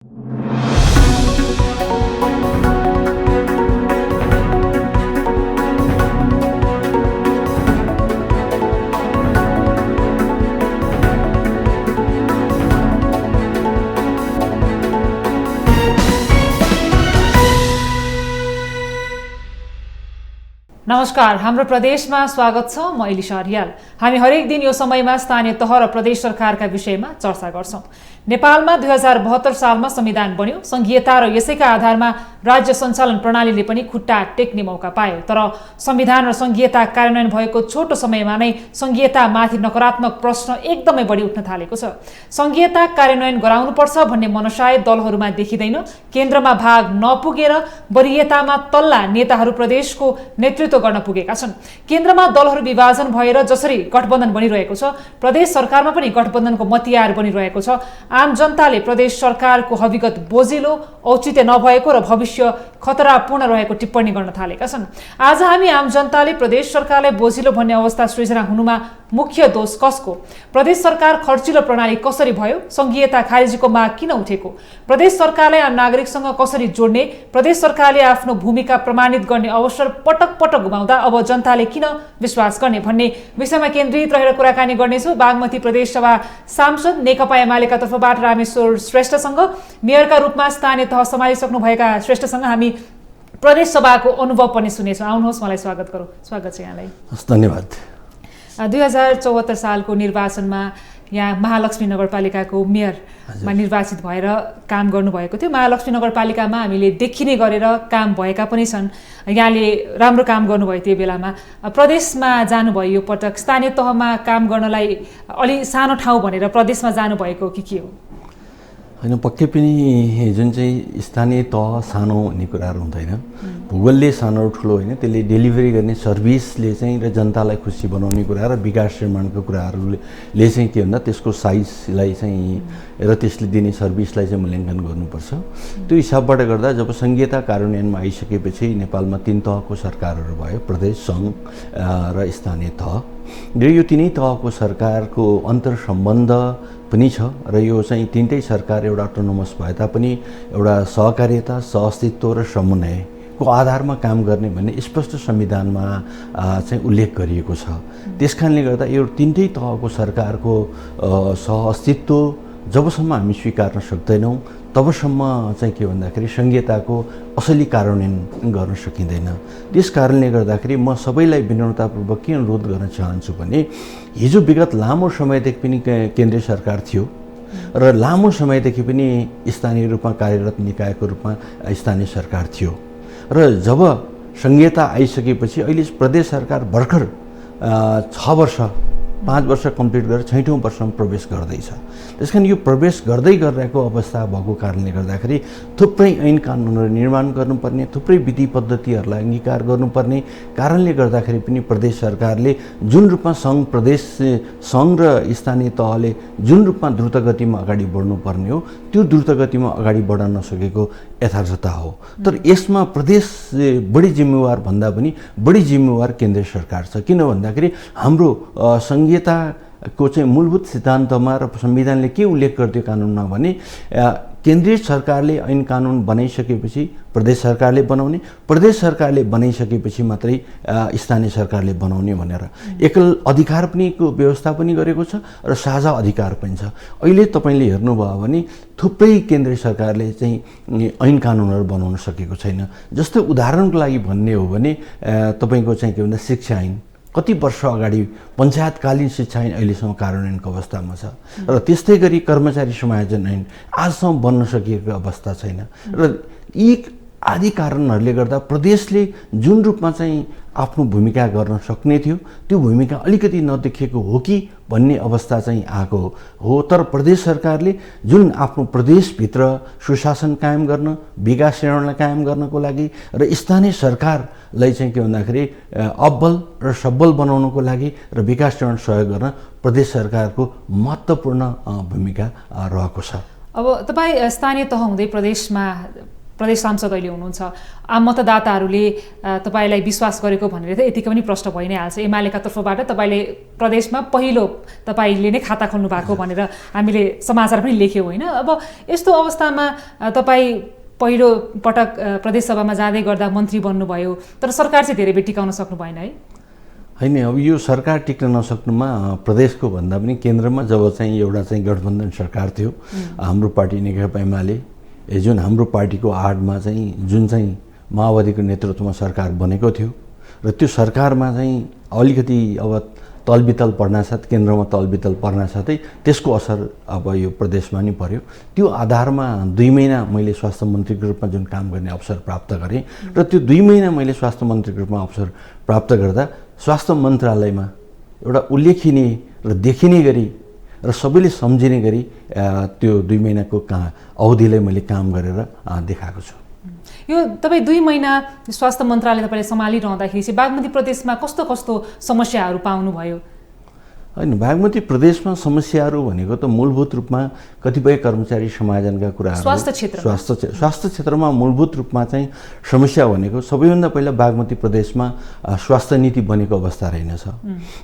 नमस्कार, हाम्रो प्रदेशमा स्वागत छ। म इलिसा रियाल। हामी हरेक दिन यो समयमा स्थानीय तह र प्रदेश सरकारका विषयमा चर्चा गर्छौं। नेपालमा 2072 सालमा संविधान बन्यो। संघीयता र यसैका आधारमा राज्य सञ्चालन प्रणालीले पनि खुट्टा टेक्ने मौका पायो। तर संविधान र संघीयता कार्यान्वयन भएको छोटो समयमा नै संघीयतामाथि नकारात्मक प्रश्न एकदमै बढी उठ्न थालेको छ। संघीयता कार्यान्वयन गराउनुपर्छ भन्ने मनसाय दलहरूमा देखिँदैन। केन्द्रमा भाग नपुगेर वरियतामा तल्ला नेताहरू प्रदेशको नेतृत्व गर्न पुगेका छन्। केन्द्रमा दलहरू विभाजन भएर जसरी गठबन्धन बनिरहेको छ, प्रदेश सरकारमा पनि गठबन्धनको मतियार बनिरहेको छ। आम जनताले प्रदेश सरकारको हविगत बोजिलो, औचित्य नभएको र भविष्य खतरापूर्ण रहेको टिप्पणी गर्न थालेका छन्। आज हामी आम जनताले प्रदेश सरकारलाई बोजिलो भन्ने अवस्था सृजना हुनुमा मुख्य दोष कसको? प्रदेश सरकार खर्चिलो प्रणाली कसरी भयो? संघीयता खारेजीको माग किन उठेको? प्रदेश सरकारलाई आम नागरिकसँग कसरी जोड्ने? प्रदेश सरकारले आफ्नो भूमिका प्रमाणित गर्ने अवसर पटक पटक गुमाउँदा अब जनताले किन विश्वास गर्ने भन्ने विषयमा केन्द्रित रहेर कुराकानी गर्नेछु। बागमती प्रदेशसभा सांसद नेकपा एमालेका तर्फबाट रामेश्वर श्रेष्ठसँग, मेयरका रूपमा स्थानीय तह सम्हालिसक्नुभएका श्रेष्ठसँग हामी प्रदेश सभाको अनुभव पनि सुनेछौँ। आउनुहोस्, मलाई स्वागत गरौँ। स्वागत छ यहाँलाई। धन्यवाद। 2074 सालको निर्वाचनमा यहाँ महालक्ष्मी नगरपालिकाको मेयरमा निर्वाचित भएर काम गर्नुभएको थियो। महालक्ष्मी नगरपालिकामा हामीले देखिने गरेर काम भएका पनि छन्। यहाँले राम्रो काम गर्नुभयो त्यो बेलामा। प्रदेशमा जानुभयो यो पटक, स्थानीय तहमा काम गर्नलाई अलि सानो ठाउँ भनेर प्रदेशमा जानुभएको के हो? होइन, पक्कै पनि जुन चाहिँ स्थानीय तह सानो भन्ने कुराहरू हुँदैन। भूगोलले सानो ठुलो होइन, त्यसले डेलिभरी गर्ने सर्भिसले चाहिँ र जनतालाई खुसी बनाउने कुरा र विकास निर्माणको कुराहरूले चाहिँ के भन्दा त्यसको साइजलाई चाहिँ र त्यसले दिने सर्भिसलाई चाहिँ मूल्याङ्कन गर्नुपर्छ। त्यो हिसाबबाट गर्दा जब संघीयता कार्यान्वयनमा आइसकेपछि नेपालमा 3 तहको सरकारहरू भयो, प्रदेश, सङ्घ र स्थानीय तह। र यो तिनै तहको सरकारको अन्तर सम्बन्ध पनि छ र यो चाहिँ तिनटै सरकार एउटा अटोनोमस भए तापनि एउटा सहकार्यता, सहअस्तित्व र समन्वयको आधारमा काम गर्ने भन्ने स्पष्ट संविधानमा चाहिँ उल्लेख गरिएको छ। त्यसकारणले गर्दा यो तिनटै तहको सरकारको सहअस्तित्व जबसम्म हामी स्वीकार्न सक्दैनौँ तबसम्म चाहिँ के भन्दाखेरि संघीयताको असली कार्यान्वयन गर्न सकिँदैन। त्यस कारणले गर्दाखेरि म सबैलाई विनम्रतापूर्वक के अनुरोध गर्न चाहन्छु भने हिजो विगत लामो समयदेखि पनि केन्द्रीय सरकार थियो र लामो समयदेखि पनि स्थानीय रूपमा कार्यरत निकायको रूपमा स्थानीय सरकार थियो र जब संघीयता आइसकेपछि अहिले प्रदेश सरकार भर्खर 5 वर्ष कम्प्लिट गरेर 6औँ वर्षमा प्रवेश गर्दैछ। त्यसकारण यो प्रवेश गर्दै गरिरहेको अवस्था भएको कारणले गर्दाखेरि थुप्रै ऐन कानुनहरू निर्माण गर्नुपर्ने, थुप्रै विधि पद्धतिहरूलाई अङ्गीकार गर्नुपर्ने कारणले गर्दाखेरि पनि प्रदेश सरकारले जुन रूपमा सङ्घ र स्थानीय तहले जुन रूपमा द्रुत गतिमा अगाडि बढ्नुपर्ने हो त्यो द्रुत गतिमा अगाडि बढ्न नसकेको यथार्थता हो। तर यसमा प्रदेश बढी जिम्मेवार भन्दा पनि बढी जिम्मेवार केन्द्रीय सरकार छ। किन भन्दाखेरि हाम्रो संघीयताको चाहिँ मूलभूत सिद्धान्तमा र संविधानले के उल्लेख गर्थ्यो कानुनमा भने केन्द्रीय सरकारले ऐन कानुन बनाइसकेपछि प्रदेश सरकारले बनाउने, प्रदेश सरकारले बनाइसकेपछि मात्रै स्थानीय सरकारले बनाउने भनेर एकल अधिकार पनि को व्यवस्था पनि गरेको छ र साझा अधिकार पनि छ। अहिले तपाईँले हेर्नुभयो भने थुप्रै केन्द्रीय सरकारले चाहिँ ऐन कानुनहरू बनाउन सकेको छैन। जस्तै उदाहरणको लागि भन्ने हो भने तपाईँको चाहिँ के भन्दा शिक्षा ऐन कति वर्ष अगाडि पञ्चायतकालीन शिक्षा ऐन अहिलेसम्म कार्यान्वयनको अवस्थामा छ र त्यस्तै गरी कर्मचारी समायोजन ऐन आजसम्म बन्न सकिएको अवस्था छैन र यी आदि कारणहरूले गर्दा प्रदेशले जुन रूपमा चाहिँ आफ्नो भूमिका गर्न सक्ने थियो त्यो भूमिका अलिकति नदेखिएको हो कि भन्ने अवस्था चाहिँ आएको हो। तर प्रदेश सरकारले जुन आफ्नो प्रदेशभित्र सुशासन कायम गर्न, विकास निर्माणलाई कायम गर्नको लागि र स्थानीय सरकारलाई चाहिँ के भन्दाखेरि अब्बल र सब्बल बनाउनको लागि र विकास निर्माण सहयोग गर्न प्रदेश सरकारको महत्त्वपूर्ण भूमिका रहेको छ। अब तपाईँ स्थानीय तह हुँदै प्रदेशमा प्रदेश सांसद अहिले हुनुहुन्छ। आम मतदाताहरूले तपाईँलाई विश्वास गरेको भनेर त यतिकै पनि प्रश्न भइ नै हाल्छ। एमालेका तर्फबाट तपाईँले प्रदेशमा पहिलो तपाईँले नै खाता खोल्नु भएको भनेर हामीले समाचार पनि लेख्यौँ होइन। अब यस्तो अवस्थामा तपाईँ पहिलो पटक प्रदेशसभामा जाँदै गर्दा मन्त्री बन्नुभयो, तर सरकार चाहिँ धेरै बेर टिकाउन सक्नु भएन है? होइन, अब यो सरकार टिक्न नसक्नुमा प्रदेशको भन्दा पनि केन्द्रमा जब चाहिँ एउटा चाहिँ गठबन्धन सरकार थियो, हाम्रो पार्टी नेकपा एमाले, जुन हाम्रो पार्टीको आडमा चाहिँ जुन चाहिँ माओवादीको नेतृत्वमा सरकार बनेको थियो र त्यो सरकारमा चाहिँ अलिकति अब तलबितल पर्नासाथ, केन्द्रमा तलबितल पर्नासाथै त्यसको असर अब यो प्रदेशमा नि पर्यो। त्यो आधारमा 2 महिना मैले स्वास्थ्य मन्त्रीको रूपमा जुन काम गर्ने अवसर प्राप्त गरेँ र त्यो 2 महिना मैले स्वास्थ्य मन्त्रीको रूपमा अवसर प्राप्त गर्दा स्वास्थ्य मन्त्रालयमा एउटा उल्लेखनीय र देखिने गरी र सबैले सम्झिने गरी त्यो 2 महिनाको अवधिलाई मैले काम गरेर देखाएको छु। यो तपाईँ 2 महिना स्वास्थ्य मन्त्रालय तपाईँले सम्हालिरहँदाखेरि चाहिँ बागमती प्रदेशमा कस्तो कस्तो समस्याहरू पाउनुभयो? होइन, बागमती प्रदेशमा समस्याहरू भनेको त मूलभूत रूपमा कतिपय कर्मचारी समायोजनका कुराहरू, स्वास्थ्य क्षेत्रमा मूलभूत रूपमा चाहिँ समस्या भनेको सबैभन्दा पहिला बागमती प्रदेशमा स्वास्थ्य नीति बनेको अवस्था रहेनछ।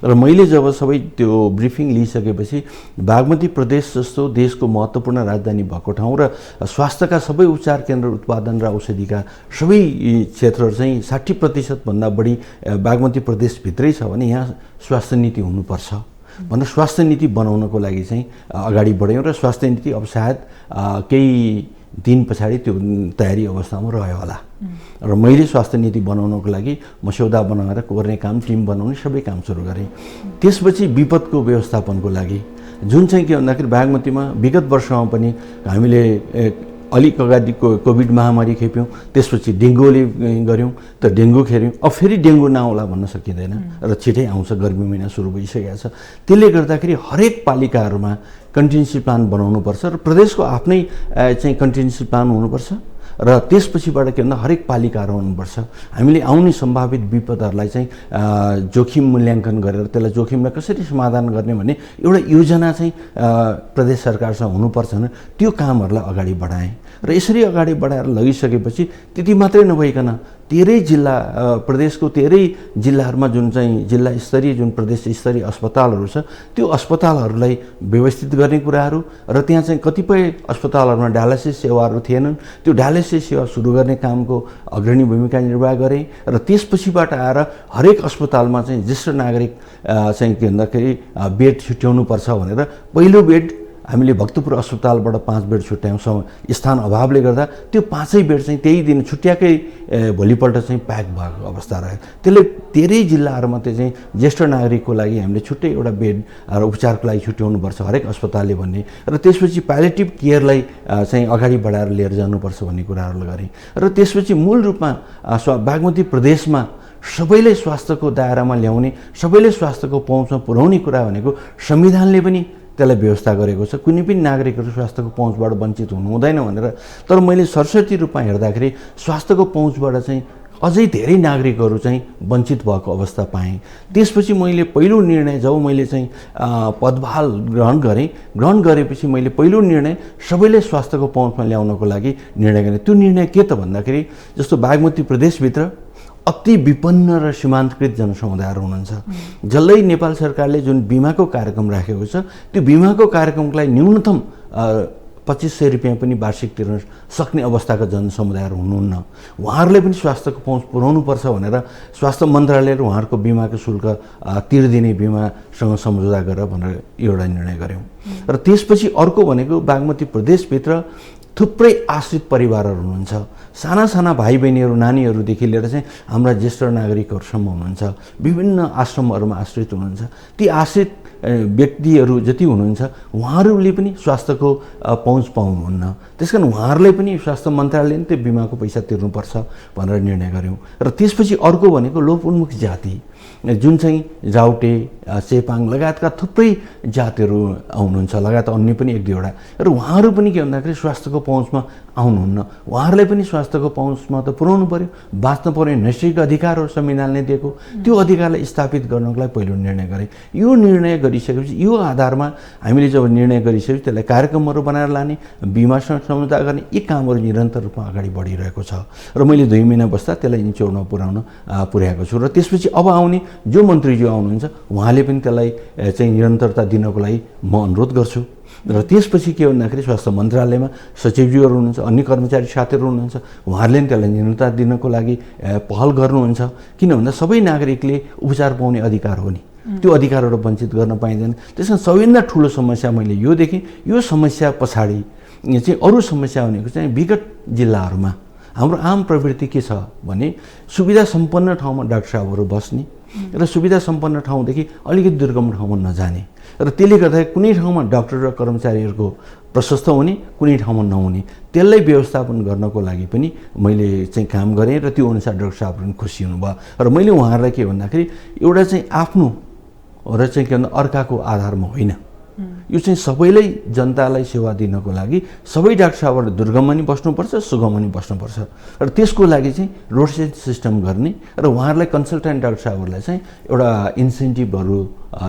र मैले जब सबै त्यो ब्रिफिङ लिइसकेपछि बागमती प्रदेश जस्तो देशको महत्त्वपूर्ण राजधानी भएको ठाउँ र स्वास्थ्यका सबै उपचार केन्द्र, उत्पादन र औषधिका सबै क्षेत्रहरू चाहिँ 60% भन्दा बढी बागमती प्रदेशभित्रै छ भने यहाँ स्वास्थ्य नीति हुनुपर्छ भनेर स्वास्थ्य नीति बनाउनको लागि चाहिँ अगाडि बढ्यौँ र स्वास्थ्य नीति अब सायद केही दिन पछाडि त्यो तयारी अवस्थामा रह्यो होला। र मैले स्वास्थ्य नीति बनाउनको लागि मस्यौदा बनाएर गर्ने काम, टिम बनाउने सबै काम सुरु गरेँ। त्यसपछि विपदको व्यवस्थापनको लागि जुन चाहिँ के भन्दाखेरि बागमतीमा विगत वर्षमा पनि हामीले अलिक अगाडि कोभिड महामारी खेप्यौँ, त्यसपछि डेङ्गुले गऱ्यौँ, त डेङ्गु खेऱ्यौँ। अब फेरि डेङ्गु नआउला भन्न सकिँदैन र छिटै आउँछ, गर्मी महिना सुरु भइसकेको छ। त्यसले गर्दाखेरि हरेक पालिकाहरूमा कन्टिन्जेन्सी प्लान बनाउनुपर्छ र प्रदेशको आफ्नै चाहिँ कन्टिन्जेन्सी प्लान हुनुपर्छ र त्यसपछिबाट के भन्दा हरेक पालिकाहरू हुनुपर्छ। हामीले आउने सम्भावित विपदहरूलाई चाहिँ जोखिम मूल्याङ्कन गरेर त्यसलाई जोखिमलाई कसरी समाधान गर्ने भन्ने एउटा योजना चाहिँ प्रदेश सरकारसँग हुनुपर्छ भने त्यो कामहरूलाई अगाडि बढाएँ र यसरी अगाडि बढाएर लगिसकेपछि त्यति मात्रै नभइकन 13 जिल्ला, प्रदेशको 13 जिल्लाहरूमा जुन चाहिँ जिल्ला स्तरीय, जुन प्रदेश स्तरीय अस्पतालहरू छ त्यो अस्पतालहरूलाई व्यवस्थित गर्ने कुराहरू र त्यहाँ चाहिँ कतिपय अस्पतालहरूमा डायलासिस सेवाहरू थिएनन्, त्यो डायलासिस सेवा सुरु गर्ने कामको अग्रणी भूमिका निर्वाह गरेँ र त्यसपछिबाट आएर हरेक अस्पतालमा चाहिँ ज्येष्ठ नागरिक चाहिँ के भन्दाखेरि बेड छुट्याउनुपर्छ भनेर पहिलो बेड हामीले भक्तपुर अस्पतालबाट 5 बेड छुट्यायौँ। स्थान अभावले गर्दा त्यो 5 बेड चाहिँ त्यही दिन छुट्याएकै भोलिपल्ट चाहिँ प्याक भएको अवस्था रह्यो। त्यसले 13 जिल्लाहरूमा चाहिँ ज्येष्ठ नागरिकको लागि हामीले छुट्टै एउटा बेड र उपचारको लागि छुट्याउनुपर्छ हरेक अस्पतालले भन्ने र त्यसपछि प्यालेटिभ केयरलाई चाहिँ अगाडि बढाएर लिएर जानुपर्छ भन्ने कुराहरू गरेँ र त्यसपछि मूल रूपमा बागमती प्रदेशमा सबैले स्वास्थ्यको दायरामा ल्याउने, सबैले स्वास्थ्यको पहुँचमा पुर्याउने कुरा भनेको संविधानले पनि त्यसलाई व्यवस्था गरेको छ। कुनै पनि नागरिकहरू स्वास्थ्यको पहुँचबाट वञ्चित हुनु हुँदैन भनेर। तर मैले सरस्वती रूपमा हेर्दाखेरि स्वास्थ्यको पहुँचबाट चाहिँ अझै धेरै नागरिकहरू चाहिँ वञ्चित भएको अवस्था पाएँ। त्यसपछि मैले पहिलो निर्णय जब मैले चाहिँ पदभार ग्रहण गरेपछि मैले पहिलो निर्णय सबैले स्वास्थ्यको पहुँचमा ल्याउनको लागि निर्णय गरेँ। त्यो निर्णय के त भन्दाखेरि जस्तो बागमती प्रदेशभित्र अति विपन्न र सीमान्तकृत जनसमुदायहरू हुनुहुन्छ, जसलाई नेपाल सरकारले जुन बिमाको कार्यक्रम राखेको छ त्यो बिमाको कार्यक्रमलाई न्यूनतम 2500 रुपियाँ पनि वार्षिक तिर्न सक्ने अवस्थाका जनसमुदायहरू हुनुहुन्न। उहाँहरूले पनि स्वास्थ्यको पहुँच पुर्याउनुपर्छ भनेर स्वास्थ्य मन्त्रालयले उहाँहरूको बिमाको शुल्क तिर्दिने बिमासँग सम्झौता गरेर भनेर एउटा निर्णय गऱ्यौँ। र त्यसपछि अर्को भनेको बागमती प्रदेशभित्र थुप्रै आश्रित परिवारहरू हुनुहुन्छ, साना साना भाइ बहिनीहरू, नानीहरूदेखि लिएर चाहिँ हाम्रा ज्येष्ठ नागरिकहरूसम्म हुनुहुन्छ, विभिन्न आश्रमहरूमा आश्रित हुनुहुन्छ। ती आश्रित व्यक्तिहरू जति हुनुहुन्छ उहाँहरूले पनि स्वास्थ्यको पहुँच पाउनुहुन्न। त्यसकारण उहाँहरूलाई पनि स्वास्थ्य मन्त्रालयले त्यो बिमाको पैसा तिर्नुपर्छ भनेर निर्णय गऱ्यौँ। र त्यसपछि अर्को भनेको लोप उन्मुख जाति, जुन चाहिँ राउटे चेपाङ लगायतका थुप्रै जातिहरू आउनुहुन्छ, लगायत अन्य पनि एक दुईवटा, र उहाँहरू पनि के भन्दाखेरि स्वास्थ्यको पहुँचमा आउनुहुन्न। उहाँहरूलाई पनि स्वास्थ्यको पहुँचमा त पुर्याउनु पऱ्यो, बाँच्न पर्ने नैसर्गिक अधिकार हो संविधानले दिएको, त्यो अधिकारलाई स्थापित गर्नको लागि पहिलो निर्णय गरे। यो निर्णय गरिसकेपछि यो आधारमा हामीले जब निर्णय गरिसकेपछि त्यसलाई कार्यक्रमहरू बनाएर लाने, बिमासँग सम्झौता गर्ने, यी कामहरू निरन्तर रूपमा अगाडि बढिरहेको छ र मैले 2 महिना बस्दा त्यसलाई निचोडमा पुर्याएको छु। र त्यसपछि अब आउने जो मन्त्रीज्यू आउनुहुन्छ उहाँले पनि त्यसलाई चाहिँ निरन्तरता दिनको लागि म अनुरोध गर्छु। र त्यसपछि के भन्दाखेरि स्वास्थ्य मन्त्रालयमा सचिवज्यूहरू हुनुहुन्छ, अन्य कर्मचारी साथीहरू हुनुहुन्छ, उहाँहरूले पनि त्यसलाई निरन्तरता दिनको लागि पहल गर्नुहुन्छ। किन भन्दा सबै नागरिकले उपचार पाउने अधिकार हो नि, त्यो अधिकारबाट वञ्चित गर्न पाइँदैन। त्यसमा सबैभन्दा ठुलो समस्या मैले यो देखेँ, यो समस्या पछाडि चाहिँ अरू समस्या भनेको चाहिँ विगत जिल्लाहरूमा हाम्रो आम प्रवृत्ति के छ भने सुविधा सम्पन्न ठाउँमा डाक्टर साहबहरू बस्ने र सुविधा सम्पन्न ठाउँदेखि अलिकति दुर्गम ठाउँमा नजाने, र त्यसले गर्दा कुनै ठाउँमा डाक्टर र कर्मचारीहरूको प्रशस्त हुने, कुनै ठाउँमा नहुने, त्यसलाई व्यवस्थापन गर्नको लागि पनि मैले चाहिँ काम गरेँ र त्यो अनुसार डाक्टर साहबहरू पनि खुसी हुनुभयो। र मैले उहाँहरूलाई के भन्दाखेरि एउटा चाहिँ आफ्नो र चाहिँ के भन्दा अर्काको आधारमा होइन, यो चाहिँ सबैलाई जनतालाई सेवा दिनको लागि सबै डाक्टर साहबहरू दुर्गममा नि बस्नुपर्छ, सुगममा नि बस्नुपर्छ, र त्यसको लागि चाहिँ रोटेसन सिस्टम गर्ने र उहाँहरूलाई कन्सल्टेन्ट डाक्टर साहबहरूलाई चाहिँ एउटा इन्सेन्टिभहरू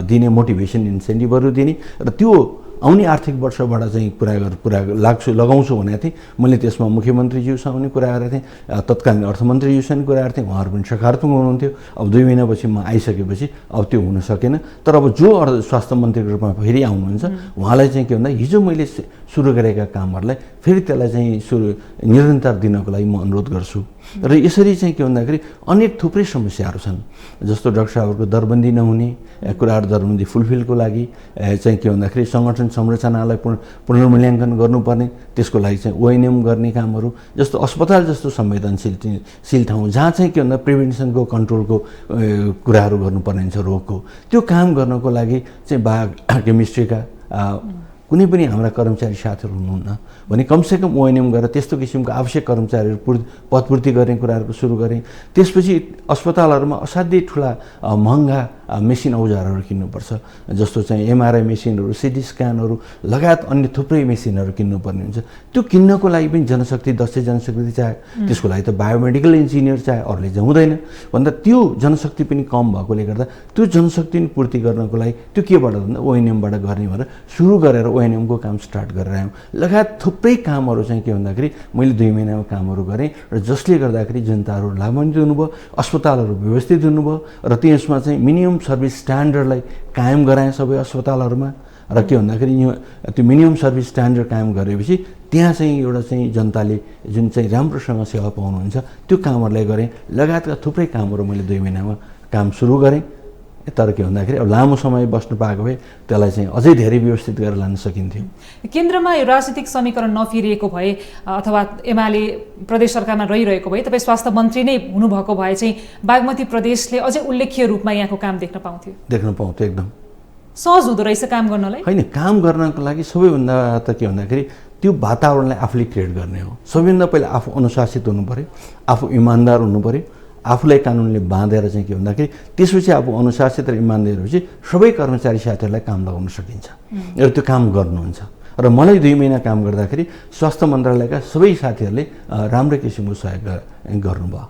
दिने, मोटिभेसन इन्सेन्टिभहरू दिने, र त्यो आउने आर्थिक वर्षबाट चाहिँ लगाउँछु भनेको थिएँ। मैले त्यसमा मुख्यमन्त्रीज्यूसँग पनि कुरा गरेको थिएँ, तत्कालीन अर्थमन्त्रीज्यूसँग कुरा गरेको थिएँ, उहाँहरू पनि सकारात्मक हुनुहुन्थ्यो। अब 2 महिनापछि म आइसकेपछि अब त्यो हुन सकेन। तर अब जो स्वास्थ्य मन्त्रीको रूपमा फेरि आउनुहुन्छ उहाँलाई चाहिँ के भन्दा हिजो मैले सुरु गरेका कामहरूलाई फेरि त्यसलाई चाहिँ निरन्तर दिनको लागि म अनुरोध गर्छु। र यसरी चाहिँ के भन्दाखेरि अनेक थुप्रै समस्याहरू छन्, जस्तो डाक्टर साहबहरूको दरबन्दी नहुने कुराहरू, दरबन्दी फुलफिलको लागि चाहिँ के भन्दाखेरि सङ्गठन संरचनालाई पुनर्मूल्याङ्कन गर्नुपर्ने, त्यसको लागि चाहिँ ओएनएम गर्ने कामहरू, जस्तो अस्पताल जस्तो संवेदनशील ठाउँ जहाँ चाहिँ के भन्दा प्रिभेन्सनको कन्ट्रोलको कुराहरू गर्नुपर्ने हुन्छ, रोगको त्यो काम गर्नको लागि चाहिँ केमिस्ट्रीका कुनै पनि हाम्रा कर्मचारी साथीहरू हुनुहुन्न भने कमसेकम ओएनएम गरेर त्यस्तो किसिमको आवश्यक कर्मचारीहरू पदपूर्ति गर्ने कुराहरूको सुरु गरेँ। त्यसपछि अस्पतालहरूमा असाध्यै ठुला महँगा मेसिन औजारहरू किन्नुपर्छ, जस्तो चाहिँ एमआरआई मेसिनहरू, सिटी स्क्यानहरू लगायत अन्य थुप्रै मेसिनहरू किन्नुपर्ने हुन्छ। त्यो किन्नको लागि पनि जनशक्ति, दक्ष जनशक्ति चाहियो, त्यसको लागि त बायोमेडिकल इन्जिनियर चाहियो, अरूले चाहिँ हुँदैन भन्दा त्यो जनशक्ति पनि कम भएकोले गर्दा त्यो जनशक्ति पनि पूर्ति गर्नको लागि त्यो केबाट भन्दा ओएनएमबाट गर्ने भनेर सुरु गरेर ओएनएमको काम स्टार्ट गरेर आयौँ। लगायत थुप्रै कामहरू चाहिँ के भन्दाखेरि मैले 2 महिनामा कामहरू गरेँ र जसले गर्दाखेरि जनताहरू लाभान्वित हुनुभयो, अस्पतालहरू व्यवस्थित हुनुभयो, र त्यसमा चाहिँ मिनिमम सर्भिस स्ट्यान्डर्डलाई कायम गराएँ सबै अस्पतालहरूमा। र के भन्दाखेरि त्यो मिनिमम सर्भिस स्ट्यान्डर्ड कायम गरेपछि त्यहाँ चाहिँ एउटा चाहिँ जनताले जुन चाहिँ राम्रोसँग सेवा पाउनुहुन्छ त्यो कामहरूलाई गरेँ। लगायतका थुप्रै कामहरू मैले 2 महिनामा काम सुरु गरेँ। तर के भन्दाखेरि अब लामो समय बस्नु पाएको भए त्यसलाई चाहिँ अझै धेरै व्यवस्थित गरेर लान सकिन्थ्यो। केन्द्रमा यो राजनीतिक समीकरण नफिरिएको भए अथवा एमाले प्रदेश सरकारमा रहिरहेको भए तपाईँ स्वास्थ्य मन्त्री नै हुनुभएको भए चाहिँ बागमती प्रदेशले अझै उल्लेख्य रूपमा यहाँको काम देख्न पाउँथ्यो एकदम सहज हुँदो रहेछ काम गर्नलाई। होइन, काम गर्नको लागि सबैभन्दा त के भन्दाखेरि त्यो वातावरणलाई आफूले क्रिएट गर्ने हो। सबैभन्दा पहिला आफू अनुशासित हुनु पऱ्यो, आफू इमान्दार हुनु पऱ्यो, आफूलाई कानुनले बाँधेर चाहिँ के भन्दाखेरि त्यसपछि आफू अनुशासित र इमान्दार भएपछि सबै कर्मचारी साथीहरूलाई काम लगाउन सकिन्छ र त्यो काम गर्नुहुन्छ। र मलाई 2 महिना काम गर्दाखेरि स्वास्थ्य मन्त्रालयका सबै साथीहरूले राम्रो किसिमको सहयोग गर्नुभयो,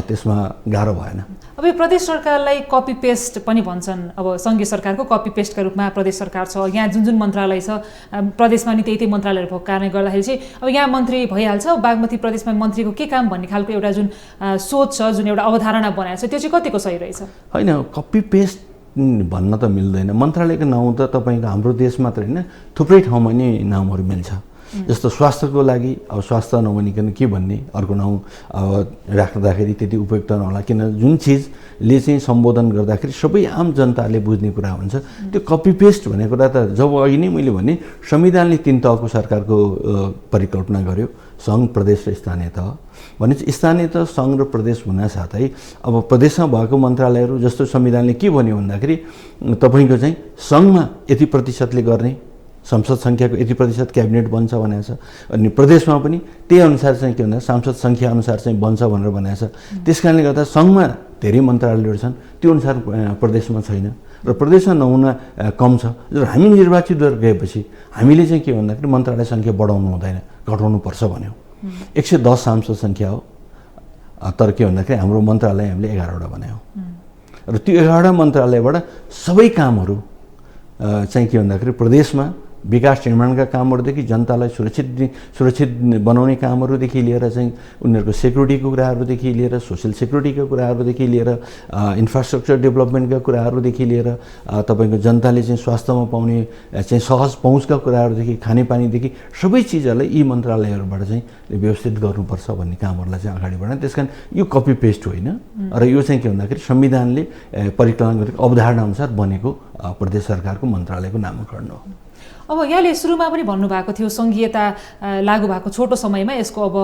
त्यसमा गाह्रो भएन। अब यो प्रदेश सरकारलाई कपी पेस्ट पनि भन्छन्, अब सङ्घीय सरकारको कपी पेस्टका रूपमा प्रदेश सरकार छ, यहाँ जुन जुन मन्त्रालय छ प्रदेशमा नि त्यही मन्त्रालयहरू भएको कारणले गर्दाखेरि चाहिँ अब यहाँ मन्त्री भइहाल्छ, बागमती प्रदेशमा मन्त्रीको के काम भन्ने खालको एउटा जुन सोच छ, जुन एउटा अवधारणा बनाएको छ, त्यो चाहिँ कतिको सही रहेछ? होइन, कपी पेस्ट भन्न त मिल्दैन। मन्त्रालयको नाउँ त तपाईँको हाम्रो देश मात्र होइन थुप्रै ठाउँमा नि नामहरू मिल्छ। जस्तो स्वास्थ्यको लागि अब स्वास्थ्य नभनिकन के भन्ने अर्को नाउँ राख्दाखेरि त्यति उपयुक्त नहोला, किन जुन चिजले चाहिँ सम्बोधन गर्दाखेरि सबै आम जनताले बुझ्ने कुरा हुन्छ। त्यो कपी पेस्ट भन्ने कुरा त जब अघि नै मैले भने संविधानले 3 तहको सरकारको परिकल्पना गर्यो, सङ्घ, प्रदेश र स्थानीय तह। भनेपछि स्थानीय तह, सङ्घ र प्रदेश हुनासाथै अब प्रदेशमा भएको मन्त्रालयहरू जस्तो संविधानले के भन्यो भन्दाखेरि तपाईँको चाहिँ सङ्घमा यति प्रतिशतले गर्ने, संसद सङ्ख्याको यति प्रतिशत क्याबिनेट बन्छ भनेको छ, अनि प्रदेशमा पनि त्यही अनुसार चाहिँ के भन्दा सांसद सङ्ख्या अनुसार चाहिँ बन्छ भनेर भनेको छ। त्यस कारणले गर्दा सङ्घमा धेरै मन्त्रालयहरू छन्, त्यो अनुसार प्रदेशमा छैन र प्रदेशमा नहुन कम छ। र हामी निर्वाचित भएर गएपछि हामीले चाहिँ के भन्दाखेरि मन्त्रालय सङ्ख्या बढाउनु हुँदैन, घटाउनुपर्छ भन्यौँ। 110 सांसद सङ्ख्या हो, तर के भन्दाखेरि हाम्रो मन्त्रालय हामीले 11वटा बनायौँ र त्यो 11वटा मन्त्रालयबाट सबै कामहरू चाहिँ के भन्दाखेरि प्रदेशमा विकास निर्माणका कामहरूदेखि जनतालाई सुरक्षित बनाउने कामहरूदेखि लिएर चाहिँ उनीहरूको सेक्युरिटीको कुराहरूदेखि लिएर सोसियल सेक्युरिटीका कुराहरूदेखि लिएर इन्फ्रास्ट्रक्चर डेभलपमेन्टका कुराहरूदेखि लिएर तपाईँको जनताले चाहिँ स्वास्थ्यमा पाउने चाहिँ सहज पहुँचका कुराहरूदेखि खानेपानीदेखि सबै चिजहरूलाई यी मन्त्रालयहरूबाट चाहिँ व्यवस्थित गर्नुपर्छ भन्ने कामहरूलाई चाहिँ अगाडि बढाउने। त्यस कारण यो कपी पेस्ट होइन र यो चाहिँ के भन्दाखेरि संविधानले परिकलन गरेको अवधारणाअनुसार बनेको प्रदेश सरकारको मन्त्रालयको नामाकरण हो। अब यहाँले सुरुमा पनि भन्नुभएको थियो संघीयता लागू भएको छोटो समयमा यसको अब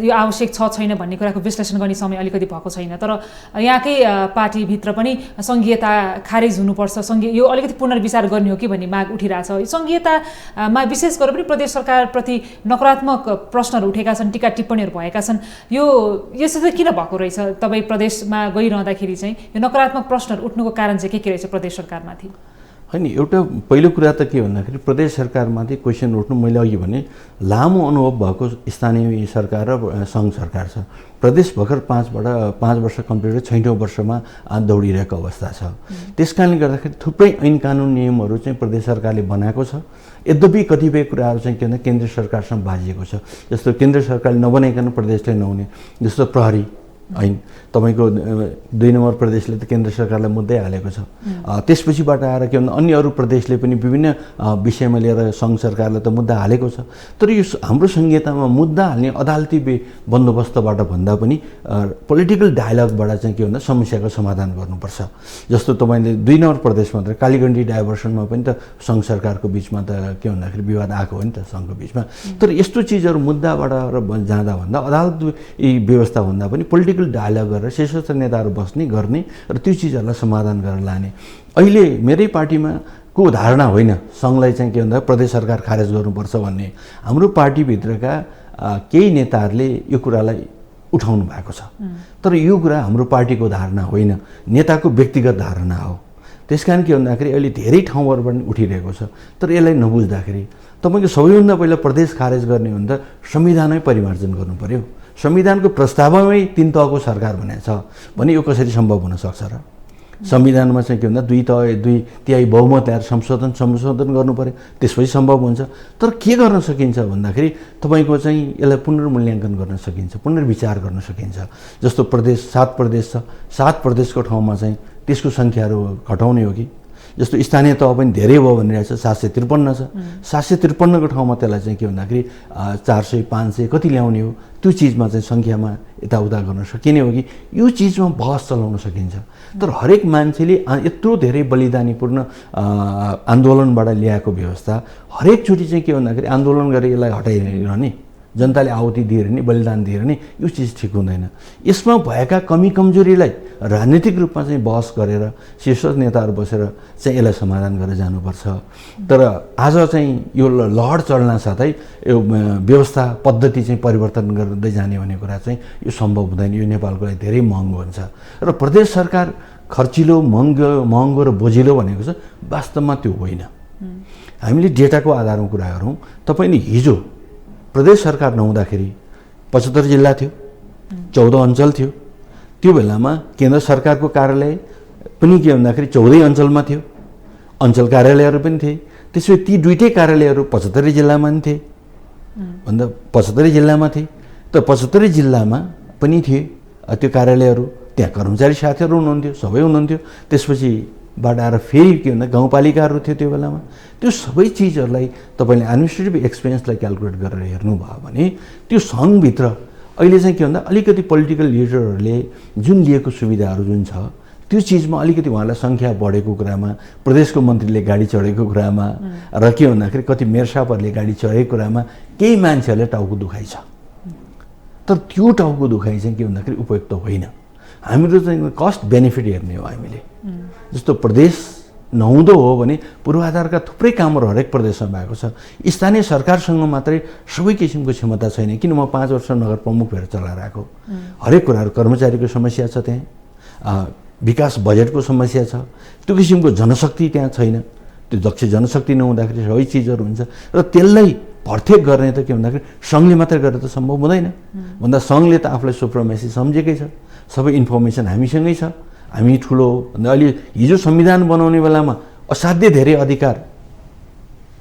यो आवश्यक छ छैन भन्ने कुराको विश्लेषण गर्ने समय अलिकति भएको छैन, तर यहाँकै पार्टीभित्र पनि संघीयता खारेज हुनुपर्छ, यो अलिकति पुनर्विचार गर्ने हो कि भन्ने माग उठिरहेछ। संघीयतामा विशेष गरेर पनि प्रदेश सरकारप्रति नकारात्मक प्रश्नहरू उठेका छन्, टीका टिप्पणीहरू भएका छन्। यसो चाहिँ किन भएको रहेछ? तपाईँ प्रदेशमा गइरहँदाखेरि चाहिँ यो नकारात्मक प्रश्नहरू उठ्नुको कारण चाहिँ के रहेछ प्रदेश सरकारमाथि? होइन, एउटा पहिलो कुरा त के भन्दाखेरि प्रदेश सरकारमाथि क्वेसन उठ्नु, मैले अघि भने लामो अनुभव भएको स्थानीय सरकार र सङ्घ सरकार छ। प्रदेश भर्खर 5 वर्ष कम्प्लिट गरेर 6औँ वर्षमा दौडिरहेको अवस्था छ। त्यस कारणले गर्दाखेरि थुप्रै ऐन कानुन नियमहरू चाहिँ प्रदेश सरकारले बनाएको छ। यद्यपि कतिपय कुराहरू चाहिँ के भन्दा केन्द्र सरकारसँग बाजिएको छ। जस्तो केन्द्र सरकारले नबनाइकन प्रदेशले नहुने, जस्तो प्रहरी ऐन तपाईँको 2 नम्बर प्रदेशले त केन्द्र सरकारलाई मुद्दै हालेको छ। त्यसपछिबाट आएर के भन्दा अन्य अरू प्रदेशले पनि विभिन्न विषयमा लिएर सङ्घ सरकारलाई त मुद्दा हालेको छ। तर यो हाम्रो संहितामा मुद्दा हाल्ने अदालती बन्दोबस्तबाट भन्दा पनि पोलिटिकल डायलगबाट चाहिँ के भन्दा समस्याको समाधान गर्नुपर्छ। जस्तो तपाईँले 2 नम्बर प्रदेश मात्र कालीगण्डी डाइभर्सनमा पनि त सङ्घ सरकारको बिचमा त के भन्दाखेरि विवाद आएको हो नि त सङ्घको बिचमा। तर यस्तो चिजहरू मुद्दाबाट जाँदा भन्दा अदालत व्यवस्था भन्दा पनि पोलिटिकल डायलग गरेर शीर्षस्थ नेताहरू बस्ने गर्ने र त्यो चिजहरूलाई समाधान गरेर लाने। अहिले मेरै पार्टीमा को धारणा होइन सङ्घलाई चाहिँ के भन्दा प्रदेश सरकार खारेज गर्नुपर्छ भन्ने। हाम्रो पार्टीभित्रका केही नेताहरूले यो कुरालाई उठाउनु भएको छ, तर यो कुरा हाम्रो पार्टीको धारणा होइन, नेताको व्यक्तिगत धारणा हो। त्यस कारण के भन्दाखेरि अहिले धेरै ठाउँहरूबाट उठिरहेको छ। तर यसलाई नबुझ्दाखेरि तपाईँको सबैभन्दा पहिला प्रदेश खारेज गर्ने हो भने त संविधानै परिमार्जन गर्नु पर्यो। संविधानको प्रस्तावमै 3 तहको सरकार भनेको छ भने यो कसरी सम्भव हुन सक्छ र? संविधानमा चाहिँ के भन्दा 2 तिहाई बहुमत ल्याएर संशोधन गर्नु पर्यो, त्यसपछि सम्भव हुन्छ। तर के गर्न सकिन्छ भन्दाखेरि तपाईँको चाहिँ यसलाई पुनर्मूल्याङ्कन गर्न सकिन्छ, पुनर्विचार गर्न सकिन्छ। जस्तो प्रदेश 7 प्रदेश छ, 7 प्रदेशको ठाउँमा चाहिँ त्यसको सङ्ख्याहरू घटाउने हो कि? जस्तो स्थानीय तह पनि धेरै भयो भनिरहेको छ, 753 छ। 753को ठाउँमा त्यसलाई चाहिँ के भन्दाखेरि 400 500 कति ल्याउने हो, त्यो चिजमा चाहिँ सङ्ख्यामा यताउता गर्न सकिने हो कि? यो चिजमा बहस चलाउन सकिन्छ। तर हरेक मान्छेले यत्रो धेरै बलिदानीपूर्ण आन्दोलनबाट ल्याएको व्यवस्था हरेकचोटि चाहिँ के भन्दाखेरि आन्दोलन गरेर यसलाई हटाइरहने, जनताले आहुति दिएर नि बलिदान दिएर नि यो चिज ठिक हुँदैन। यसमा भएका कमी कमजोरीलाई राजनीतिक रूपमा चाहिँ बहस गरेर शीर्ष नेताहरू बसेर चाहिँ यसलाई समाधान गरेर जानुपर्छ। तर आज चाहिँ यो लहर चल्न साथै यो व्यवस्था पद्धति चाहिँ परिवर्तन गर्दै जाने भन्ने कुरा चाहिँ यो सम्भव हुँदैन। यो नेपालको लागि धेरै महँगो हुन्छ र प्रदेश सरकार खर्चिलो महँगो र बोझिलो भनेको छ, वास्तवमा त्यो होइन। हामीले डेटाको आधारमा कुरा गरौँ। तपाईँले हिजो प्रदेश सरकार नहुँदाखेरि 75 जिल्ला थियो, 14 अञ्चल थियो। त्यो बेलामा केन्द्र सरकारको कार्यालय पनि के भन्दाखेरि 14 अञ्चलमा थियो, अञ्चल कार्यालयहरू पनि थिए। त्यसपछि ती 2टै कार्यालयहरू 75 जिल्लामा पनि थिए भन्दा 75 जिल्लामा थिए। त 75 जिल्लामा पनि थिए त्यो कार्यालयहरू, त्यहाँ कर्मचारी साथीहरू हुनुहुन्थ्यो, सबै हुनुहुन्थ्यो। त्यसपछि बाट आएर फेरि के भन्दा गाउँपालिकाहरू थियो त्यो बेलामा। त्यो सबै चिजहरूलाई तपाईँले एडमिनिस्ट्रेटिभ एक्सपेन्सलाई क्यालकुलेट गरेर हेर्नुभयो भने त्यो सङ्घभित्र अहिले चाहिँ के भन्दा अलिकति पोलिटिकल लिडरहरूले जुन लिएको सुविधाहरू जुन छ त्यो चिजमा अलिकति उहाँलाई सङ्ख्या बढेको कुरामा, प्रदेशको मन्त्रीले गाडी चढेको कुरामा र के भन्दाखेरि कति मेयरसाहबहरूले गाडी चढेको कुरामा केही मान्छेहरूले टाउको दुखाइ छ। तर त्यो टाउको दुखाइ चाहिँ के भन्दाखेरि उपयुक्त होइन। हामीहरू चाहिँ कस्ट बेनिफिट हेर्ने हो हामीले। जस्तो प्रदेश नहुँदो हो भने पूर्वाधारका थुप्रै कामहरू हरेक प्रदेशमा भएको छ। स्थानीय सरकारसँग मात्रै सबै किसिमको क्षमता छैन। किन म 5 वर्ष नगर प्रमुख भएर चलाएर आएको, हरेक कुराहरू कर्मचारीको समस्या छ त्यहाँ, विकास बजेटको समस्या छ, त्यो किसिमको जनशक्ति त्यहाँ छैन। त्यो दक्ष जनशक्ति नहुँदाखेरि सबै चिजहरू हुन्छ र त्यसलाई भर्तेक गर्ने त के भन्दाखेरि सङ्घले मात्रै गरेर त सम्भव हुँदैन। भन्दा सङ्घले त आफूलाई सुप्रिमेसी सम्झेकै छ, सबै इन्फर्मेसन हामीसँगै छ, हामी ठुलो हो। भन्दा अहिले हिजो संविधान बनाउने बेलामा असाध्यै धेरै अधिकार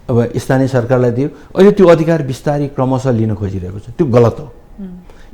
अब स्थानीय सरकारलाई दियो, अहिले त्यो अधिकार बिस्तारै क्रमशः लिन खोजिरहेको छ। त्यो गलत हो।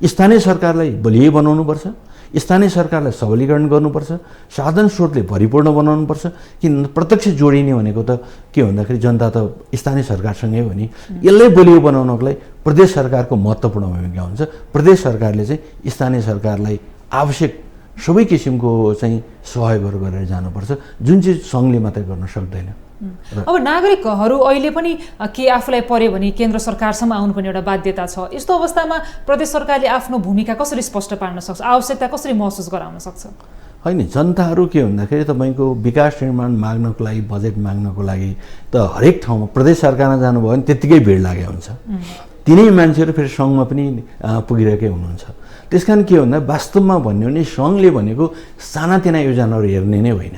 स्थानीय सरकारलाई बलियो बनाउनुपर्छ, स्थानीय सरकारलाई सबलीकरण गर्नुपर्छ, साधन स्रोतले भरिपूर्ण बनाउनुपर्छ। किन प्रत्यक्ष जोडिने भनेको त के भन्दाखेरि जनता त स्थानीय सरकारसँगै हो नि। यसलाई बलियो बनाउनको लागि प्रदेश सरकारको महत्त्वपूर्ण भूमिका हुन्छ। प्रदेश सरकारले चाहिँ स्थानीय सरकारलाई आवश्यक सबै किसिमको चाहिँ सहयोगहरू गरेर जानुपर्छ, जुन चाहिँ सङ्घले मात्रै गर्न सक्दैन। अब नागरिकहरू अहिले पनि के आफूलाई पर्यो भने केन्द्र सरकारसम्म आउनुपर्ने एउटा बाध्यता छ। यस्तो अवस्थामा प्रदेश सरकारले आफ्नो भूमिका कसरी स्पष्ट पार्न सक्छ, आवश्यकता कसरी महसुस गराउन सक्छ? होइन, जनताहरू के भन्दाखेरि तपाईँको विकास निर्माण माग्नको लागि, बजेट माग्नको लागि त हरेक ठाउँमा प्रदेश सरकारमा जानुभयो भने त्यत्तिकै भिड लागेको हुन्छ। तिनै मान्छेहरू फेरि सङ्घमा पनि पुगिरहेकै हुनुहुन्छ। त्यस कारण के भन्दा वास्तवमा भन्यो भने सङ्घले भनेको सानातिना योजनाहरू हेर्ने नै होइन,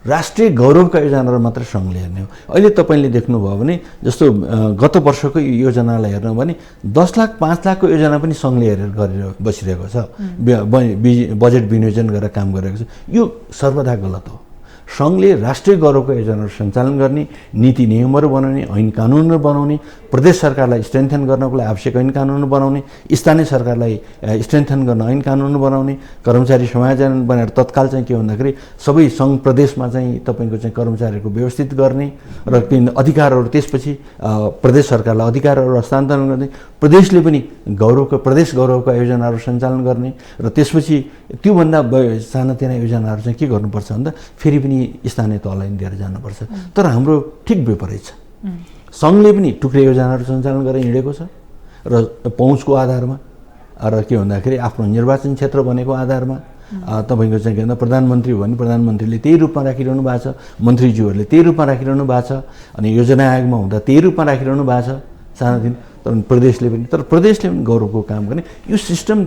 राष्ट्रिय गौरवका योजनाहरू मात्र सङ्घले हेर्ने हो। अहिले तपाईँले देख्नुभयो भने जस्तो गत वर्षको योजनालाई हेर्नु भने 10 लाख 5 लाखको योजना पनि सङ्घले हेरेर गरेर बसिरहेको छ, बजेट विनियोजन गरेर काम गरिरहेको छ। यो सर्वदा गलत हो। सङ्घले राष्ट्रिय गौरवका योजनाहरू सञ्चालन गर्ने, नीति नियमहरू बनाउने, ऐन कानुनहरू बनाउने, प्रदेश सरकारलाई स्ट्रेन्थन गर्नको लागि आवश्यक ऐन कानुन बनाउने, स्थानीय सरकारलाई स्ट्रेन्थन गर्न ऐन कानुन बनाउने, कर्मचारी समायोजन बनाएर तत्काल चाहिँ के भन्दाखेरि सबै सङ्घ प्रदेशमा चाहिँ तपाईँको चाहिँ कर्मचारीहरूको व्यवस्थित गर्ने र अधिकारहरू त्यसपछि प्रदेश सरकारलाई अधिकारहरू हस्तान्तरण गर्ने, प्रदेशले पनि प्रदेश गौरवका योजनाहरू सञ्चालन गर्ने र त्यसपछि त्योभन्दा सानातिना योजनाहरू चाहिँ के गर्नुपर्छ भन्दा फेरि पनि स्थानीय तहलाई दिएर जानुपर्छ। तर हाम्रो ठिक विपरीत छ। सङ्घले पनि टुक्रे योजनाहरू सञ्चालन गरेर हिँडेको छ र पहुँचको आधारमा र के भन्दाखेरि आफ्नो निर्वाचन क्षेत्र भनेको आधारमा तपाईँको चाहिँ के भन्दा प्रधानमन्त्री हो भने प्रधानमन्त्रीले त्यही रूपमा राखिरहनु भएको छ, मन्त्रीज्यूहरूले त्यही रूपमा राखिरहनु भएको छ, अनि योजना आयोगमा हुँदा त्यही रूपमा राखिरहनु भएको छ सानातिना। तर प्रदेशले पनि गौरवको काम गर्ने। यो सिस्टम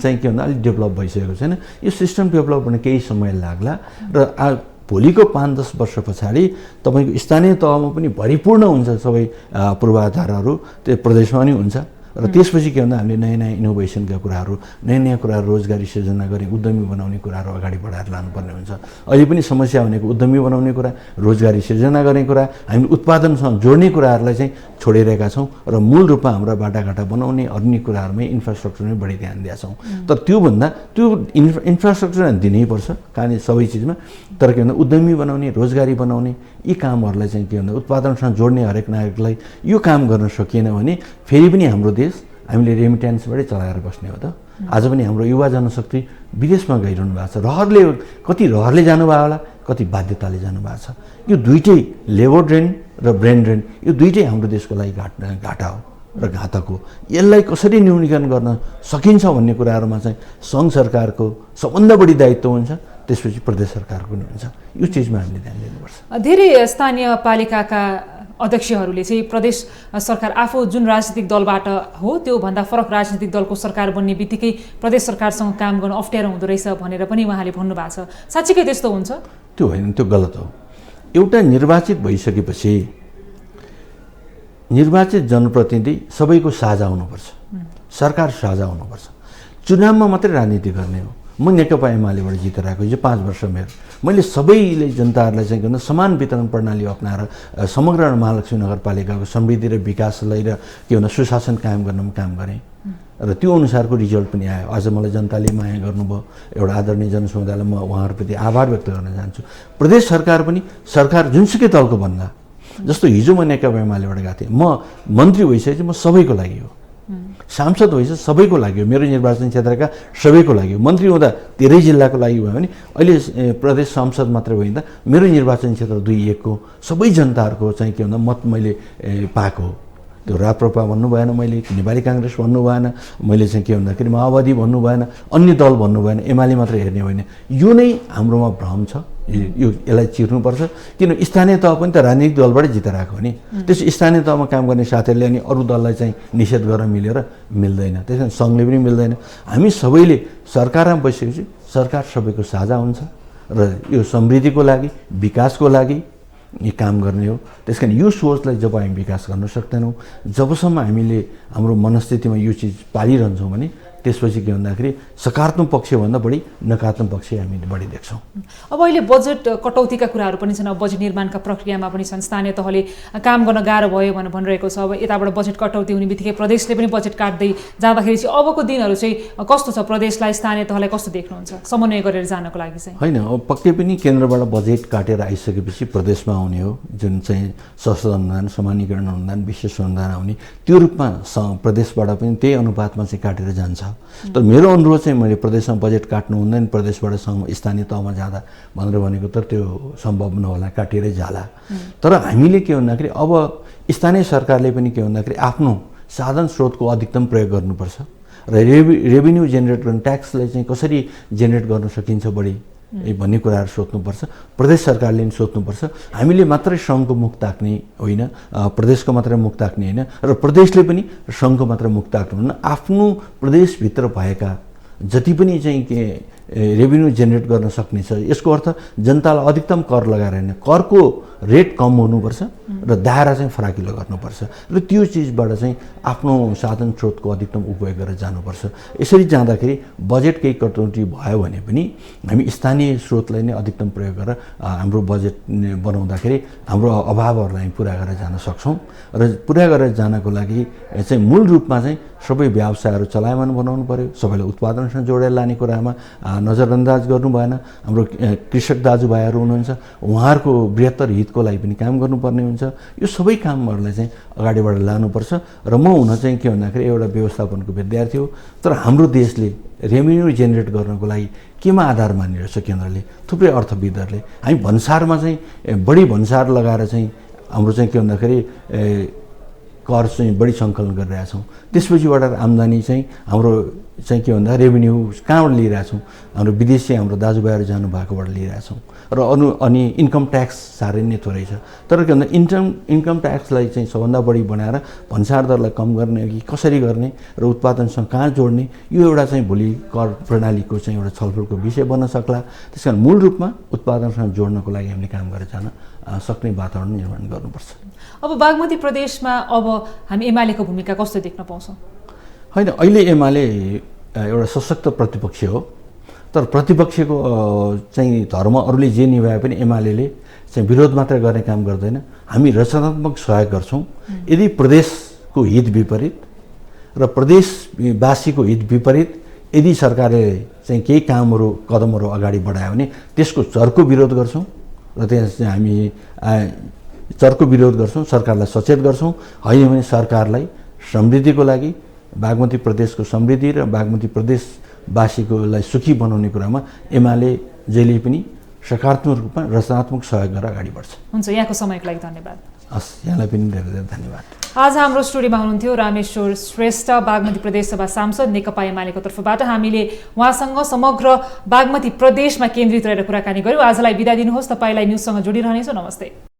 चाहिँ के भन्दा अलिक डेभलप भइसकेको छैन। यो सिस्टम डेभलप हुन केही समय लाग्ला र भोलिको 5-10 वर्ष पछाडि तपाईँको स्थानीय तहमा पनि भरिपूर्ण हुन्छ सबै पूर्वाधारहरू, त्यो प्रदेशमा पनि हुन्छ। र त्यसपछि के भन्दा हामीले नयाँ नयाँ इनोभेसनका कुराहरू, नयाँ नयाँ कुराहरू, रोजगारी सृजना गर्ने, उद्यमी बनाउने कुराहरू अगाडि बढाएर लानुपर्ने हुन्छ। अहिले पनि समस्या भनेको उद्यमी बनाउने कुरा, रोजगारी सृजना गर्ने कुरा, हामी उत्पादनसँग जोड्ने कुराहरूलाई चाहिँ छोडिरहेका छौँ र मूल रूपमा हाम्रा बाटाघाटा बनाउने अन्य कुराहरूमै इन्फ्रास्ट्रक्चरमै बढी ध्यान दिएका छौँ। तर त्योभन्दा त्यो इन्फ्रास्ट्रक्चर दिनैपर्छ कारण सबै चिजमा। तर के भन्दा उद्यमी बनाउने, रोजगारी बनाउने यी कामहरूलाई चाहिँ के भन्दा उत्पादनसँग जोड्ने हरेक नागरिकलाई यो काम गर्न सकिएन भने फेरि पनि हाम्रो हामीले रेमिट्यान्सबाटै चलाएर बस्ने हो त। आज पनि हाम्रो युवा जनशक्ति विदेशमा गइरहनु भएको छ। कति रहरले जानुभयो होला, कति बाध्यताले जानुभएको छ। यो दुइटै लेबर ड्रेन र ब्रेन ड्रेन, यो दुइटै हाम्रो देशको लागि घाटा हो र घातक हो। यसलाई कसरी न्यूनीकरण गर्न सकिन्छ भन्ने कुराहरूमा चाहिँ सङ्घ सरकारको सबभन्दा बढी दायित्व हुन्छ, त्यसपछि प्रदेश सरकारको पनि हुन्छ। यो चिजमा हामीले ध्यान दिनुपर्छ। धेरै स्थानीय पालिकाका अध्यक्षहरूले चाहिँ प्रदेश सरकार आफू जुन राजनीतिक दलबाट हो त्योभन्दा फरक राजनीतिक दलको सरकार बन्ने बित्तिकै प्रदेश सरकारसँग काम गर्न अप्ठ्यारो हुँदो रहेछ भनेर पनि उहाँले भन्नुभएको छ। साँच्चीकै त्यस्तो हुन्छ? त्यो होइन, त्यो गलत हो। एउटा निर्वाचित भइसकेपछि निर्वाचित जनप्रतिनिधि सबैको साझा हुनुपर्छ, सरकार साझा हुनुपर्छ। चुनावमा मात्रै राजनीति गर्ने हो। म नेकपा एमालेबाट जितेर आएको हिजो 5 वर्ष मेरो, मैले सबैले जनताहरूलाई चाहिँ के समान वितरण प्रणाली अप्नाएर समग्र महालक्ष्मी नगरपालिकाको समृद्धि र विकासलाई र के भन्दा सुशासन कायम गर्नमा काम गरेँ र त्यो अनुसारको रिजल्ट पनि आयो। आज मलाई जनताले माया गर्नुभयो, एउटा आदरणीय जनसमुदायलाई म उहाँहरूप्रति आभार व्यक्त गर्न चाहन्छु। प्रदेश सरकार पनि सरकार जुनसुकै दलको भन्दा, जस्तो हिजो म नेकपा एमालेबाट गएको थिएँ, म मन्त्री भइसकेपछि म सबैको लागि हो, सांसद भइसक्यो सबैको लागि हो, मेरो निर्वाचन क्षेत्रका सबैको लागि हो। मन्त्री हुँदा 13 जिल्लाको लागि भयो भने अहिले प्रदेश सांसद मात्र भइँदा मेरो निर्वाचन क्षेत्र 2-1 को सबै जनताहरूको चाहिँ के भन्दा मत मैले पाएको हो। त्यो राप्रपा भन्नु भएन, मैले नेपाली काङ्ग्रेस भन्नु भएन, मैले चाहिँ के भन्दाखेरि माओवादी भन्नु भएन, अन्य दल भन्नु भएन, एमाले मात्र हेर्ने होइन। यो नै हाम्रोमा भ्रम छ। यसलाई चिर्नुपर्छ। किन स्थानीय तह पनि त राजनीतिक दलबाटै जितेर आएको हो नि। त्यसो स्थानीय तहमा काम गर्ने साथीहरूले अनि अरू दललाई चाहिँ निषेध गर्न मिल्दैन। त्यस कारण सङ्घले पनि मिल्दैन। हामी सबैले सरकारमा बसेपछि सरकार सबैको साझा हुन्छ र यो समृद्धिको लागि विकासको लागि यो काम गर्ने हो। त्यस कारण यो सोचलाई जब हामी विकास गर्न सक्दैनौँ, जबसम्म हामीले हाम्रो मनस्थितिमा यो चिज पालिरहन्छौँ भने त्यसपछि के भन्दाखेरि सकारात्मक पक्षभन्दा बढी नकारात्मक पक्ष हामीले बढी देख्छौँ। अब अहिले बजेट कटौतीका कुराहरू पनि छन्। अब बजेट निर्माणका प्रक्रियामा पनि छन्। स्थानीय तहले काम गर्न गाह्रो भयो भनेर भनिरहेको छ। अब यताबाट बजेट कटौती हुने बित्तिकै प्रदेशले पनि बजेट काट्दै जाँदाखेरि चाहिँ अबको दिनहरू चाहिँ कस्तो छ? प्रदेशलाई स्थानीय तहलाई कस्तो देख्नुहुन्छ समन्वय गरेर जानको लागि चाहिँ? होइन, अब पक्कै पनि केन्द्रबाट बजेट काटेर आइसकेपछि प्रदेशमा आउने हो जुन चाहिँ सशस्त्र अनुदान, समानीकरण अनुदान, विशेष अनुदान आउने, त्यो रूपमा प्रदेशबाट पनि त्यही अनुपातमा चाहिँ काटेर जान्छ। तर मेरो अनुरोध चाहिँ मैले प्रदेशमा बजेट काट्नु हुँदैन, प्रदेशबाट स्थानीय तहमा जाँदा भनेर भनेको त त्यो सम्भव नहोला, काटिएरै जाला। तर हामीले के भन्दाखेरि अब स्थानीय सरकारले पनि के भन्दाखेरि आफ्नो साधन स्रोतको अधिकतम प्रयोग गर्नुपर्छ र रेभिन्यू जेनेरेट गर्ने ट्याक्सलाई चाहिँ कसरी जेनेरेट गर्न सकिन्छ बढी भन्ने कुराहरू सोध्नुपर्छ। प्रदेश सरकारले पनि सोध्नुपर्छ। हामीले मात्रै सङ्घको मुख ताक्ने होइन, प्रदेशको मात्रै मुख ताक्ने होइन, र प्रदेशले पनि सङ्घको मात्रै मुख ताक्नु हुन्न। आफ्नो प्रदेशभित्र भएका जति पनि चाहिँ के रेभिन्यू जेनेरेट गर्न सक्ने छ, यसको अर्थ जनतालाई अधिकतम कर लगाएर होइन, करको रेट कम हुनुपर्छ र दायरा चाहिँ फराकिलो गर्नुपर्छ र त्यो चिजबाट चाहिँ आफ्नो साधन स्रोतको अधिकतम उपयोग गरेर जानुपर्छ। यसरी जाँदाखेरि बजेट केही कटौती भयो भने पनि हामी स्थानीय स्रोतलाई नै अधिकतम प्रयोग गरेर हाम्रो बजेट बनाउँदाखेरि हाम्रो अभावहरूलाई पुरा गरेर जान सक्छौँ। र पुरा गरेर जानको लागि चाहिँ मूल रूपमा चाहिँ सबै व्यवसायहरू चलायमान बनाउनु पर्यो, सबैलाई उत्पादनसँग जोडेर लाने कुरामा नजरअन्दाज गर्नु भएन। हाम्रो कृषक दाजुभाइहरू हुनुहुन्छ, उहाँहरूको बृहत्तर हितको लागि पनि काम गर्नुपर्ने हुन्छ। यो सबै कामहरूलाई चाहिँ अगाडिबाट लानुपर्छ। र म हुन चाहिँ के भन्दाखेरि एउटा व्यवस्थापनको विद्यार्थी हो, तर हाम्रो देशले रेभिन्यू जेनेरेट गर्नको लागि केमा आधार मानिरहेछ केन्द्रले, थुप्रै अर्थविदहरूले हामी भन्सारमा चाहिँ बढी भन्सार लगाएर चाहिँ हाम्रो चाहिँ के भन्दाखेरि कर चाहिँ बढी सङ्कलन गरिरहेछौँ। त्यसपछिबाट आम्दानी चाहिँ हाम्रो चाहिँ के भन्दा रेभिन्यू कहाँबाट लिइरहेछौँ? हाम्रो विदेशी हाम्रो दाजुभाइहरू जानुभएकोबाट लिइरहेछौँ। र अनि इन्कम ट्याक्स साह्रै नै थोरै छ। तर के भन्दा इन्कम ट्याक्सलाई चाहिँ सबभन्दा बढी बनाएर भन्सार दरलाई कम गर्ने कि कसरी गर्ने र उत्पादनसँग कहाँ जोड्ने, यो एउटा चाहिँ भोलि कर प्रणालीको चाहिँ एउटा छलफलको विषय बन्न सक्ला। त्यस कारण मूल रूपमा उत्पादनसँग जोड्नको लागि हामीले काम गरेर जान सक्ने वातावरण निर्माण गर्नुपर्छ। अब बागमती प्रदेशमा अब हामी एमालेको भूमिका कस्तो देख्न पाउँछौँ? होइन, अहिले एमाले एउटा सशक्त प्रतिपक्ष हो, तर प्रतिपक्षको चाहिँ धर्म अरूले जे निभाए पनि एमाले चाहिँ विरोध मात्रै गर्ने काम गर्दैन। हामी रचनात्मक सहयोग गर्छौँ। यदि प्रदेशको हित विपरीत र प्रदेशवासीको हित विपरीत यदि सरकारले चाहिँ केही कामहरू कदमहरू अगाडि बढायो भने त्यसको चर्को विरोध गर्छौँ र त्यहाँ चाहिँ हामी चर्को विरोध गर्छौँ, सरकारलाई सचेत गर्छौँ। होइन भने सरकारलाई समृद्धिको लागि, बागमती प्रदेशको समृद्धि र बागमती प्रदेशवासीकोलाई सुखी बनाउने कुरामा एमाले जहिले पनि सकारात्मक रूपमा रचनात्मक सहयोग गरेर अगाडि बढ्छ। हुन्छ, यहाँको समयको लागि धन्यवाद। हस्, यहाँलाई पनि धेरै धेरै धन्यवाद। आज हाम्रो स्टुडियोमा हुनुहुन्थ्यो रामेश्वर श्रेष्ठ, बागमती प्रदेशसभा सांसद, नेकपा एमालेको तर्फबाट। हामीले उहाँसँग समग्र बागमती प्रदेशमा केन्द्रित रहेर कुराकानी गर्यौँ। आजलाई बिदा दिनुहोस्। तपाईँलाई न्युजसँग जोडिरहनेछु। नमस्ते।